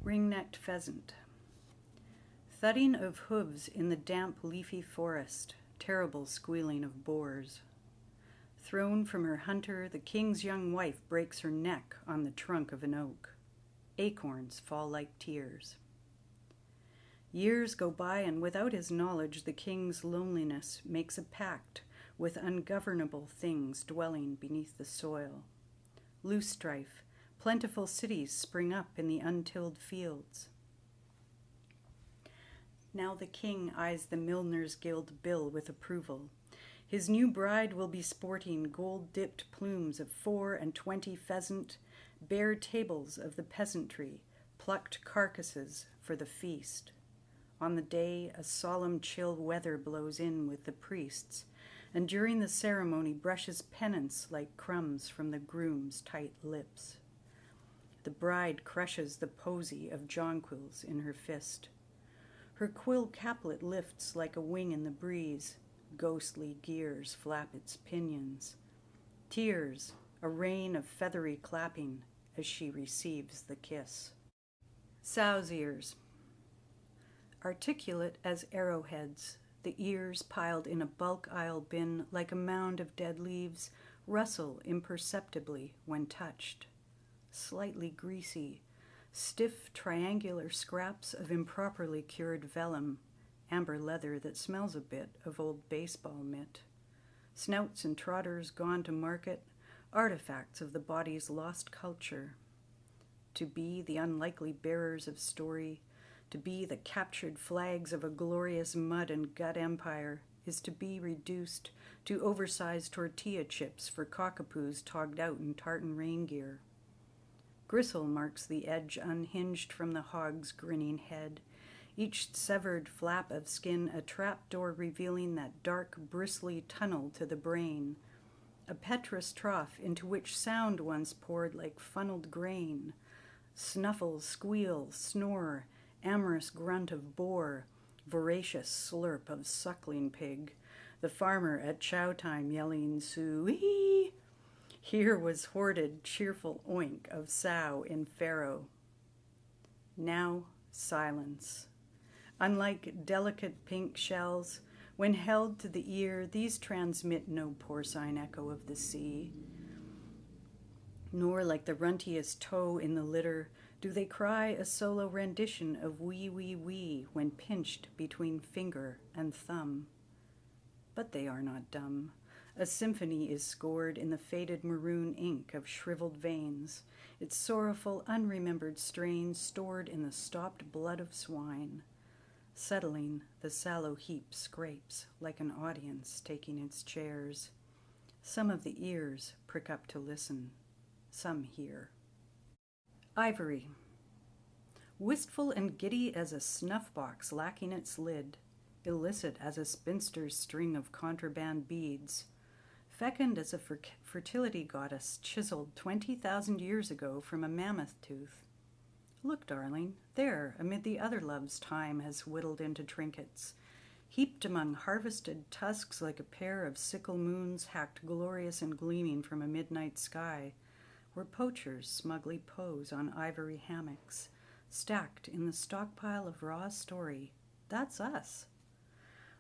Ring-necked pheasant. Thudding of hooves in the damp leafy forest, terrible squealing of boars. Thrown from her hunter, the king's young wife breaks her neck on the trunk of an oak. Acorns fall like tears. Years go by, and without his knowledge, the king's loneliness makes a pact with ungovernable things dwelling beneath the soil. Loose strife, plentiful cities spring up in the untilled fields. Now the king eyes the Milner's Guild bill with approval. His new bride will be sporting gold-dipped plumes of 24 pheasant, bare tables of the peasantry, plucked carcasses for the feast. On the day, a solemn chill weather blows in with the priests, and during the ceremony brushes penance like crumbs from the groom's tight lips. The bride crushes the posy of jonquils in her fist. Her quill caplet lifts like a wing in the breeze. Ghostly gears flap its pinions. Tears, a rain of feathery clapping as she receives the kiss. Sows' ears. Articulate as arrowheads, the ears piled in a bulk aisle bin like a mound of dead leaves rustle imperceptibly when touched. Slightly greasy, stiff triangular scraps of improperly cured vellum, amber leather that smells a bit of old baseball mitt. Snouts and trotters gone to market, artifacts of the body's lost culture. To be the unlikely bearers of story, to be the captured flags of a glorious mud and gut empire, is to be reduced to oversized tortilla chips for cockapoos togged out in tartan rain gear. Gristle marks the edge unhinged from the hog's grinning head, each severed flap of skin a trapdoor revealing that dark, bristly tunnel to the brain, a petrous trough into which sound once poured like funneled grain, snuffle, squeal, snore, amorous grunt of boar, voracious slurp of suckling pig, the farmer at chow time yelling "Soo-ee!" Here was hoarded, cheerful oink of sow in farrow. Now silence. Unlike delicate pink shells, when held to the ear, these transmit no porcine echo of the sea. Nor, like the runtiest toe in the litter, do they cry a solo rendition of wee, wee, wee when pinched between finger and thumb. But they are not dumb. A symphony is scored in the faded maroon ink of shriveled veins, its sorrowful, unremembered strains stored in the stopped blood of swine. Settling, the sallow heap scrapes like an audience taking its chairs. Some of the ears prick up to listen. Some hear. Ivory. Wistful and giddy as a snuff box lacking its lid, illicit as a spinster's string of contraband beads, fecund as a fertility goddess chiseled 20,000 years ago from a mammoth tooth. Look, darling, there, amid the other loves time has whittled into trinkets, heaped among harvested tusks like a pair of sickle moons hacked glorious and gleaming from a midnight sky, where poachers smugly pose on ivory hammocks, stacked in the stockpile of raw story. That's us.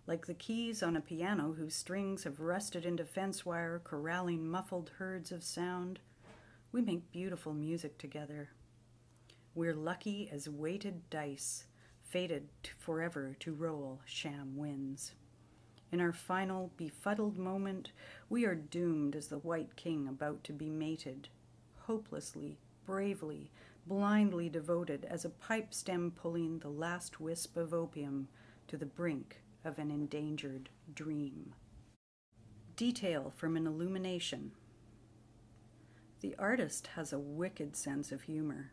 Like the keys on a piano whose strings have rusted into fence wire, corralling muffled herds of sound, we make beautiful music together. We're lucky as weighted dice, fated forever to roll sham wins. In our final befuddled moment, we are doomed as the White King about to be mated, hopelessly, bravely, blindly devoted as a pipe stem pulling the last wisp of opium to the brink of an endangered dream. Detail from an Illumination. The artist has a wicked sense of humor.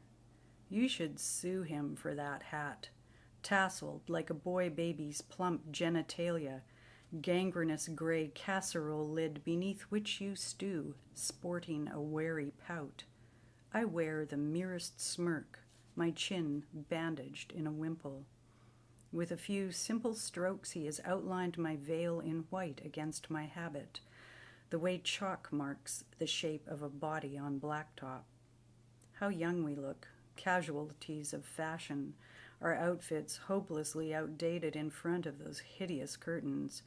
You should sue him for that hat, tasseled like a boy baby's plump genitalia, gangrenous gray casserole lid beneath which you stew, sporting a wary pout. I wear the merest smirk, my chin bandaged in a wimple. With a few simple strokes he has outlined my veil in white against my habit, the way chalk marks the shape of a body on blacktop. How young we look, casualties of fashion, our outfits hopelessly outdated in front of those hideous curtains.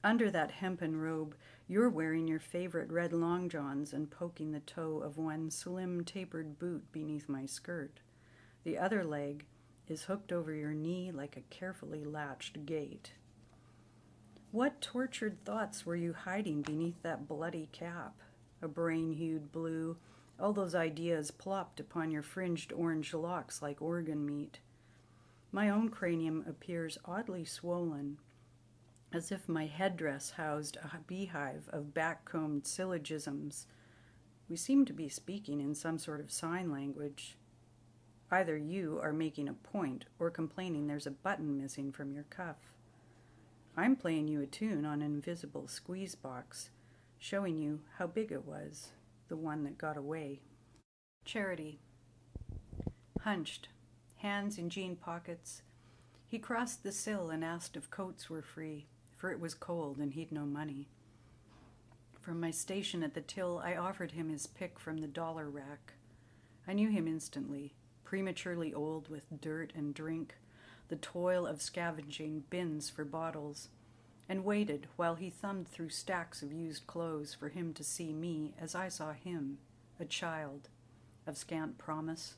Under that hempen robe, you're wearing your favorite red long johns and poking the toe of one slim, tapered boot beneath my skirt. The other leg is hooked over your knee like a carefully latched gate. What tortured thoughts were you hiding beneath that bloody cap? A brain-hued blue, all those ideas plopped upon your fringed orange locks like organ meat. My own cranium appears oddly swollen, as if my headdress housed a beehive of back-combed syllogisms. We seem to be speaking in some sort of sign language. Either you are making a point or complaining there's a button missing from your cuff. I'm playing you a tune on an invisible squeeze box, showing you how big it was, the one that got away. Charity. Hunched, hands in jean pockets, he crossed the sill and asked if coats were free, for it was cold and he'd no money. From my station at the till, I offered him his pick from the dollar rack. I knew him instantly, prematurely old with dirt and drink, the toil of scavenging bins for bottles, and waited while he thumbed through stacks of used clothes for him to see me as I saw him, a child, of scant promise,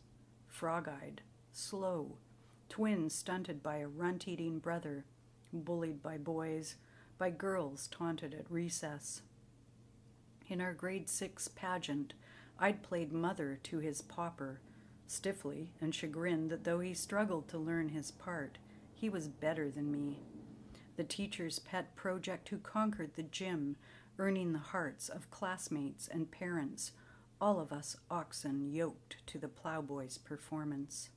frog-eyed, slow, twin stunted by a runt-eating brother, bullied by boys, by girls taunted at recess. In our grade 6 pageant, I'd played mother to his pauper, stiffly and chagrined that though he struggled to learn his part, he was better than me. The teacher's pet project who conquered the gym, earning the hearts of classmates and parents, all of us oxen yoked to the plowboy's performance.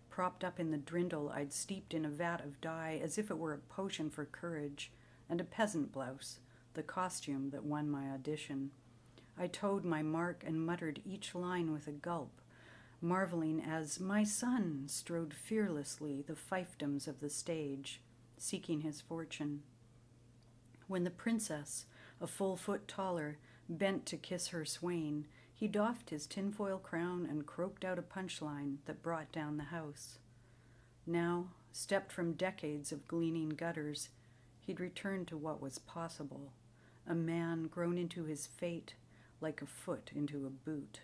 Propped up in the drindle, I'd steeped in a vat of dye as if it were a potion for courage, and a peasant blouse, the costume that won my audition. I towed my mark and muttered each line with a gulp, marveling as my son strode fearlessly the fiefdoms of the stage, seeking his fortune. When the princess, a full foot taller, bent to kiss her swain, he doffed his tinfoil crown and croaked out a punchline that brought down the house. Now, stepped from decades of gleaning gutters, he'd returned to what was possible, a man grown into his fate like a foot into a boot.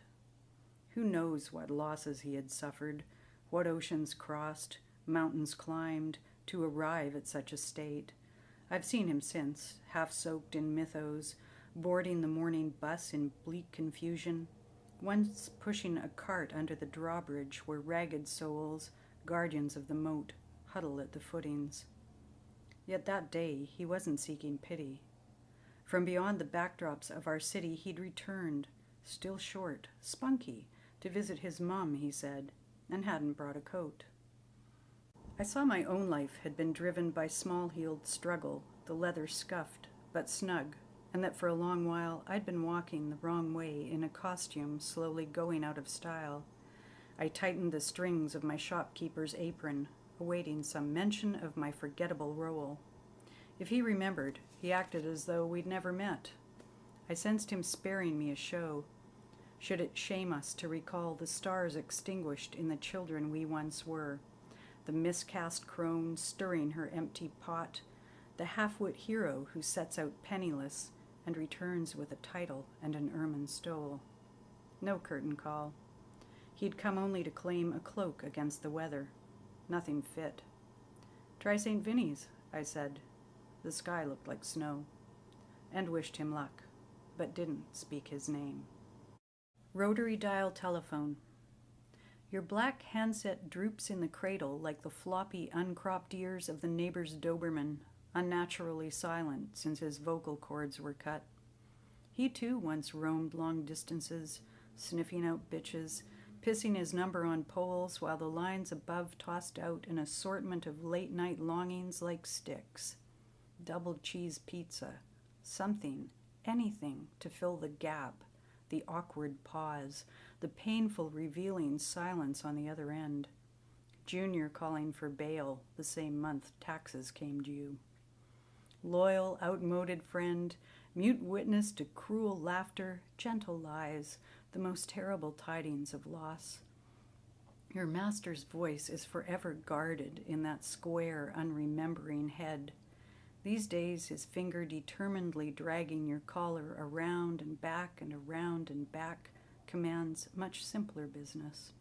Who knows what losses he had suffered, what oceans crossed, mountains climbed, to arrive at such a state. I've seen him since, half-soaked in mythos, boarding the morning bus in bleak confusion, once pushing a cart under the drawbridge where ragged souls, guardians of the moat, huddle at the footings. Yet that day he wasn't seeking pity. From beyond the backdrops of our city he'd returned, still short, spunky, to visit his mom, he said, and hadn't brought a coat. I saw my own life had been driven by small-heeled struggle, the leather scuffed, but snug, and that for a long while I'd been walking the wrong way in a costume slowly going out of style. I tightened the strings of my shopkeeper's apron, awaiting some mention of my forgettable role. If he remembered, he acted as though we'd never met. I sensed him sparing me a show. Should it shame us to recall the stars extinguished in the children we once were, the miscast crone stirring her empty pot, the half-wit hero who sets out penniless and returns with a title and an ermine stole? No curtain call. He'd come only to claim a cloak against the weather. Nothing fit. "Try St. Vinny's," I said. The sky looked like snow. And wished him luck, but didn't speak his name. Rotary dial telephone. Your black handset droops in the cradle like the floppy, uncropped ears of the neighbor's Doberman, unnaturally silent since his vocal cords were cut. He too once roamed long distances, sniffing out bitches, pissing his number on poles while the lines above tossed out an assortment of late-night longings like sticks. Double cheese pizza, something, anything to fill the gap, the awkward pause, the painful revealing silence on the other end. Junior calling for bail the same month taxes came due. Loyal, outmoded friend, mute witness to cruel laughter, gentle lies, the most terrible tidings of loss. Your master's voice is forever guarded in that square, unremembering head. These days, his finger determinedly dragging your collar around and back and around and back commands much simpler business.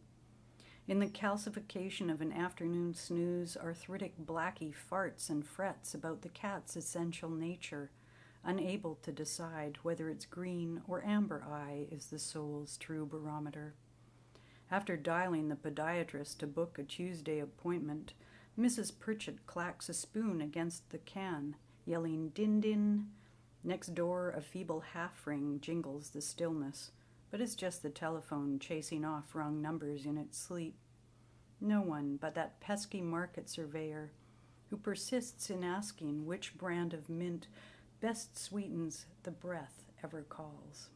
In the calcification of an afternoon snooze, arthritic blackie farts and frets about the cat's essential nature, unable to decide whether its green or amber eye is the soul's true barometer. After dialing the podiatrist to book a Tuesday appointment, Mrs. Pritchett clacks a spoon against the can, yelling "din din." Next door, a feeble half-ring jingles the stillness, but it's just the telephone chasing off wrong numbers in its sleep. No one but that pesky market surveyor, who persists in asking which brand of mint best sweetens the breath ever calls.